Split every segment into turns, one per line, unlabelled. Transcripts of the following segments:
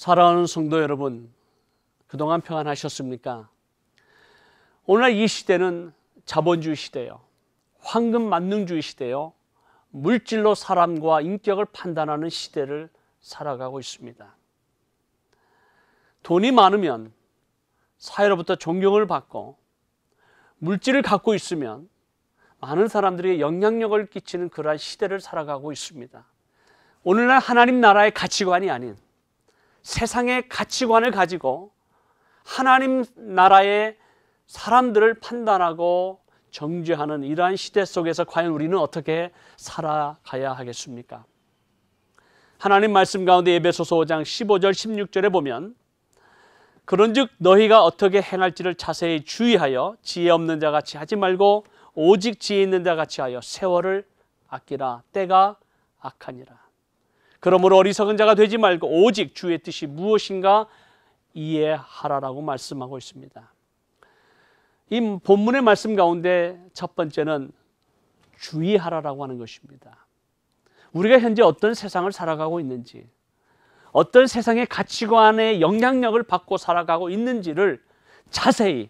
사랑하는 성도 여러분, 그동안 평안하셨습니까? 오늘날 이 시대는 자본주의 시대요, 황금 만능주의 시대요, 물질로 사람과 인격을 판단하는 시대를 살아가고 있습니다. 돈이 많으면 사회로부터 존경을 받고, 물질을 갖고 있으면 많은 사람들이 영향력을 끼치는 그러한 시대를 살아가고 있습니다. 오늘날 하나님 나라의 가치관이 아닌 세상의 가치관을 가지고 하나님 나라의 사람들을 판단하고 정죄하는 이러한 시대 속에서 과연 우리는 어떻게 살아가야 하겠습니까? 하나님 말씀 가운데 에베소서 5장 15절 16절에 보면, 그런즉 너희가 어떻게 행할지를 자세히 주의하여 지혜 없는 자 같이 하지 말고 오직 지혜 있는 자 같이 하여 세월을 아끼라. 때가 악하니라. 그러므로 어리석은 자가 되지 말고 오직 주의 뜻이 무엇인가 이해하라라고 말씀하고 있습니다. 이 본문의 말씀 가운데 첫 번째는 주의하라라고 하는 것입니다. 우리가 현재 어떤 세상을 살아가고 있는지, 어떤 세상의 가치관의 영향력을 받고 살아가고 있는지를 자세히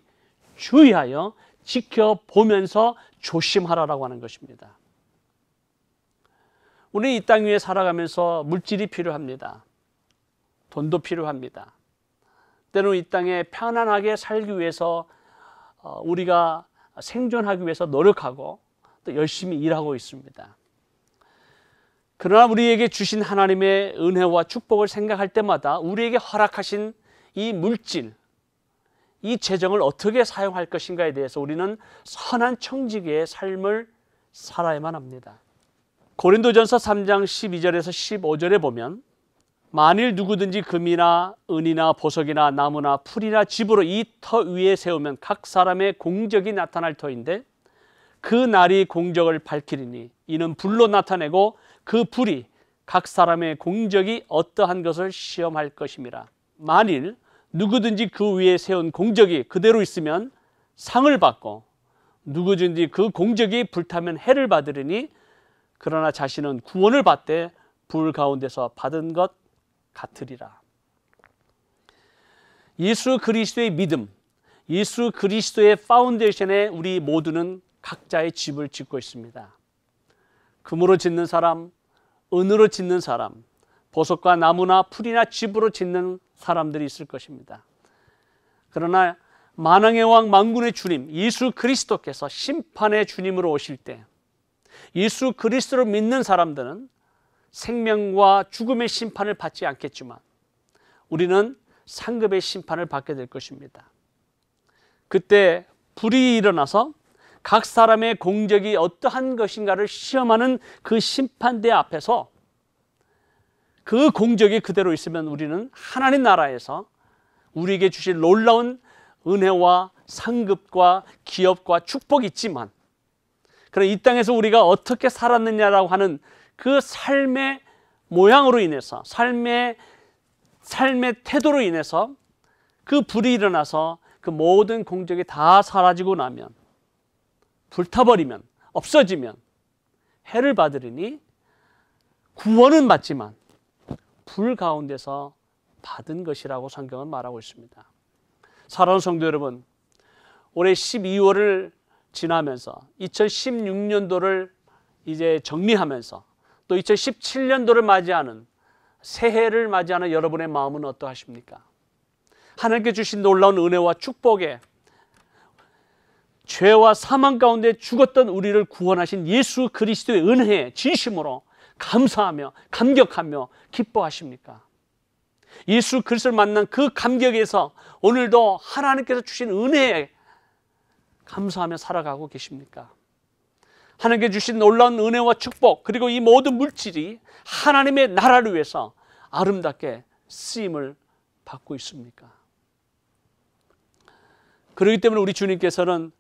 주의하여 지켜보면서 조심하라라고 하는 것입니다. 우리는 이 땅 위에 살아가면서 물질이 필요합니다. 돈도 필요합니다. 때로는 이 땅에 편안하게 살기 위해서 우리가 생존하기 위해서 노력하고 또 열심히 일하고 있습니다. 그러나 우리에게 주신 하나님의 은혜와 축복을 생각할 때마다 우리에게 허락하신 이 물질, 이 재정을 어떻게 사용할 것인가에 대해서 우리는 선한 청지기의 삶을 살아야만 합니다. 고린도전서 3장 12절에서 15절에 보면, 만일 누구든지 금이나 은이나 보석이나 나무나 풀이나 집으로 이 터 위에 세우면 각 사람의 공적이 나타날 터인데 그 날이 공적을 밝히리니 이는 불로 나타내고 그 불이 각 사람의 공적이 어떠한 것을 시험할 것임이라. 만일 누구든지 그 위에 세운 공적이 그대로 있으면 상을 받고 누구든지 그 공적이 불타면 해를 받으리니 그러나 자신은 구원을 받되 불 가운데서 받은 것 같으리라. 예수 그리스도의 믿음, 예수 그리스도의 파운데이션에 우리 모두는 각자의 집을 짓고 있습니다. 금으로 짓는 사람, 은으로 짓는 사람, 보석과 나무나 풀이나 집으로 짓는 사람들이 있을 것입니다. 그러나 만왕의 왕 만군의 주님 예수 그리스도께서 심판의 주님으로 오실 때 예수 그리스도를 믿는 사람들은 생명과 죽음의 심판을 받지 않겠지만 우리는 상급의 심판을 받게 될 것입니다. 그때 불이 일어나서 각 사람의 공적이 어떠한 것인가를 시험하는 그 심판대 앞에서 그 공적이 그대로 있으면 우리는 하나님 나라에서 우리에게 주실 놀라운 은혜와 상급과 기업과 축복이 있지만, 그러나 이 땅에서 우리가 어떻게 살았느냐라고 하는 그 삶의 모양으로 인해서, 삶의 태도로 인해서 그 불이 일어나서 그 모든 공적이 다 사라지고 나면, 불타버리면, 없어지면 해를 받으리니 구원은 받지만 불 가운데서 받은 것이라고 성경은 말하고 있습니다. 사랑하는 성도 여러분, 올해 12월을 지나면서 2016년도를 이제 정리하면서 또 2017년도를 맞이하는 새해를 맞이하는 여러분의 마음은 어떠하십니까? 하나님께 주신 놀라운 은혜와 축복에 죄와 사망 가운데 죽었던 우리를 구원하신 예수 그리스도의 은혜에 진심으로 감사하며 감격하며 기뻐하십니까? 예수 그리스도를 만난 그 감격에서 오늘도 하나님께서 주신 은혜에 감사하며 살아가고 계십니까? 하나님께 주신 놀라운 은혜와 축복, 그리고 이 모든 물질이 하나님의 나라를 위해서 아름답게 쓰임을 받고 있습니까? 그렇기 때문에 우리 주님께서는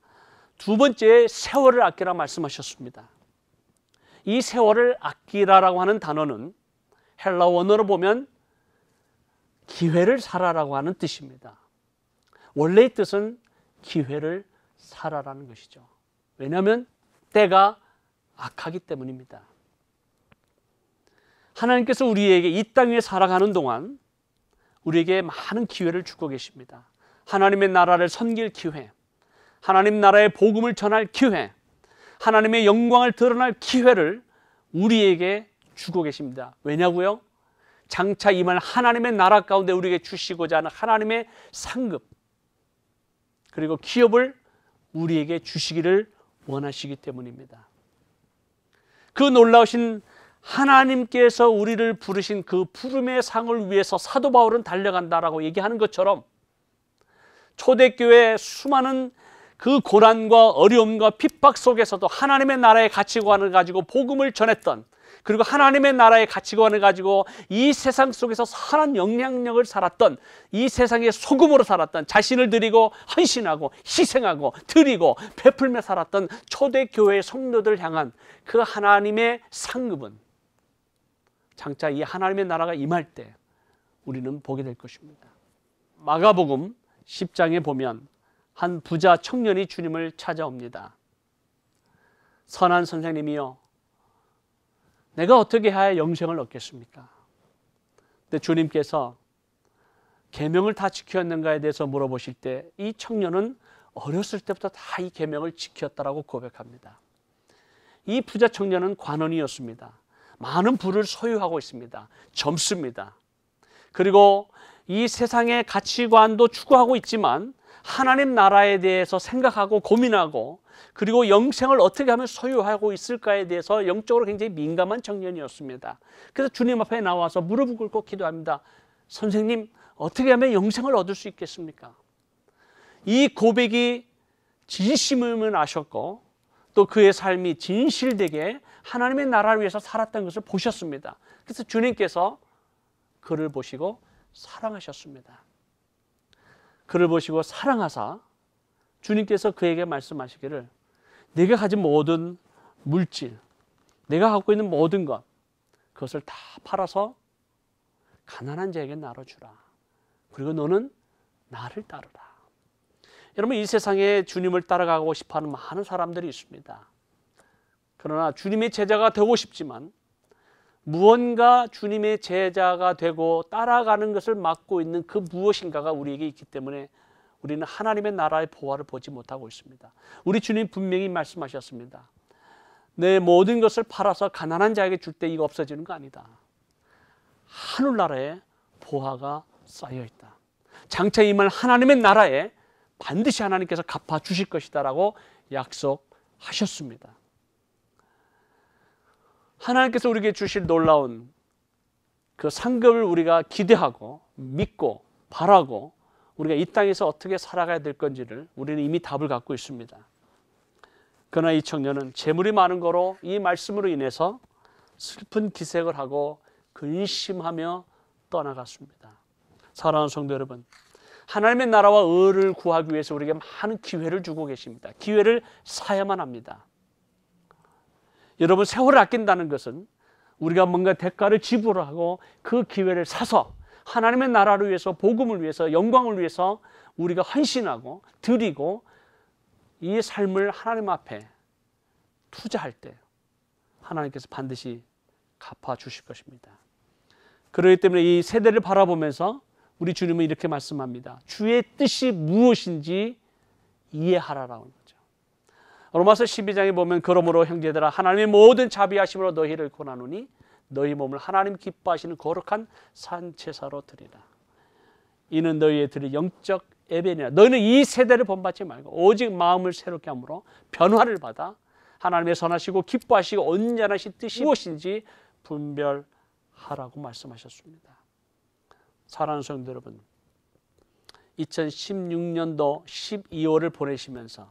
두 번째 세월을 아끼라 말씀하셨습니다. 이 세월을 아끼라라고 하는 단어는 헬라 원어로 보면 기회를 살아라고 하는 뜻입니다. 원래의 뜻은 기회를 살아라는 것이죠. 왜냐하면 때가 악하기 때문입니다. 하나님께서 우리에게 이 땅 위에 살아가는 동안 우리에게 많은 기회를 주고 계십니다. 하나님의 나라를 섬길 기회, 하나님 나라의 복음을 전할 기회, 하나님의 영광을 드러날 기회를 우리에게 주고 계십니다. 왜냐고요? 장차 임할 하나님의 나라 가운데 우리에게 주시고자 하는 하나님의 상급, 그리고 기업을 우리에게 주시기를 원하시기 때문입니다. 그 놀라우신 하나님께서 우리를 부르신 그 부름의 상을 위해서 사도 바울은 달려간다라고 얘기하는 것처럼, 초대교회 수많은 그 고난과 어려움과 핍박 속에서도 하나님의 나라의 가치관을 가지고 복음을 전했던, 그리고 하나님의 나라의 가치관을 가지고 이 세상 속에서 선한 영향력을 살았던, 이 세상의 소금으로 살았던, 자신을 드리고 헌신하고 희생하고 드리고 베풀며 살았던 초대교회의 성도들 향한 그 하나님의 상급은 장차 이 하나님의 나라가 임할 때 우리는 보게 될 것입니다. 마가복음 10장에 보면 한 부자 청년이 주님을 찾아옵니다. 선한 선생님이여, 내가 어떻게 해야 영생을 얻겠습니까? 근데 주님께서 계명을 다 지켰는가에 대해서 물어보실 때 이 청년은 어렸을 때부터 다 이 계명을 지켰다라고 고백합니다. 이 부자 청년은 관원이었습니다. 많은 부를 소유하고 있습니다. 젊습니다. 그리고 이 세상의 가치관도 추구하고 있지만 하나님 나라에 대해서 생각하고 고민하고, 그리고 영생을 어떻게 하면 소유하고 있을까에 대해서 영적으로 굉장히 민감한 청년이었습니다. 그래서 주님 앞에 나와서 무릎을 꿇고 기도합니다. 선생님, 어떻게 하면 영생을 얻을 수 있겠습니까? 이 고백이 진심임을 아셨고, 또 그의 삶이 진실되게 하나님의 나라를 위해서 살았다는 것을 보셨습니다. 그래서 주님께서 그를 보시고 사랑하셨습니다. 그를 보시고 사랑하사 주님께서 그에게 말씀하시기를, 내가 가진 모든 물질, 내가 갖고 있는 모든 것, 그것을 다 팔아서 가난한 자에게 나눠주라. 그리고 너는 나를 따르라. 여러분, 이 세상에 주님을 따라가고 싶어하는 많은 사람들이 있습니다. 그러나 주님의 제자가 되고 싶지만 무언가 주님의 제자가 되고 따라가는 것을 막고 있는 그 무엇인가가 우리에게 있기 때문에 우리는 하나님의 나라의 보화를 보지 못하고 있습니다. 우리 주님 분명히 말씀하셨습니다. 내 모든 것을 팔아서 가난한 자에게 줄 때 이거 없어지는 거 아니다. 하늘나라에 보화가 쌓여있다. 장차 임할 하나님의 나라에 반드시 하나님께서 갚아주실 것이다 라고 약속하셨습니다. 하나님께서 우리에게 주실 놀라운 그 상급을 우리가 기대하고 믿고 바라고 우리가 이 땅에서 어떻게 살아가야 될 건지를 우리는 이미 답을 갖고 있습니다. 그러나 이 청년은 재물이 많은 거로 이 말씀으로 인해서 슬픈 기색을 하고 근심하며 떠나갔습니다. 사랑하는 성도 여러분, 하나님의 나라와 의를 구하기 위해서 우리에게 많은 기회를 주고 계십니다. 기회를 사야만 합니다. 여러분, 세월을 아낀다는 것은 우리가 뭔가 대가를 지불하고 그 기회를 사서 하나님의 나라를 위해서, 복음을 위해서, 영광을 위해서 우리가 헌신하고 드리고 이 삶을 하나님 앞에 투자할 때 하나님께서 반드시 갚아주실 것입니다. 그렇기 때문에 이 세대를 바라보면서 우리 주님은 이렇게 말씀합니다. 주의 뜻이 무엇인지 이해하라라는 거죠. 로마서 12장에 보면 그러므로 형제들아 하나님의 모든 자비하심으로 너희를 권하노니 너희 몸을 하나님 기뻐하시는 거룩한 산제사로 드리라. 이는 너희의 드릴 영적 예배니라. 너희는 이 세대를 본받지 말고 오직 마음을 새롭게 함으로 변화를 받아 하나님의 선하시고 기뻐하시고 온전하신 뜻이 무엇인지 분별하라고 말씀하셨습니다. 사랑하는 성도 여러분, 2016년도 12월을 보내시면서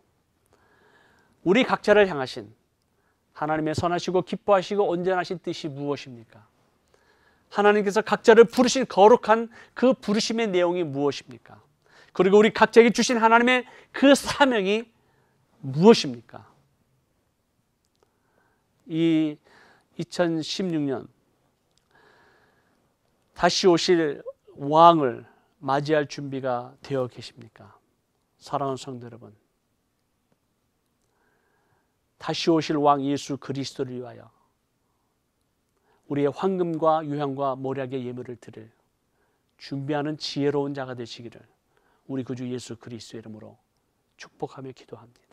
우리 각자를 향하신 하나님의 선하시고 기뻐하시고 온전하신 뜻이 무엇입니까? 하나님께서 각자를 부르신 거룩한 그 부르심의 내용이 무엇입니까? 그리고 우리 각자에게 주신 하나님의 그 사명이 무엇입니까? 이 2016년 다시 오실 왕을 맞이할 준비가 되어 계십니까? 사랑하는 성도 여러분, 다시 오실 왕 예수 그리스도를 위하여 우리의 황금과 유향과 모략의 예물을 드릴 준비하는 지혜로운 자가 되시기를 우리 구주 예수 그리스도의 이름으로 축복하며 기도합니다.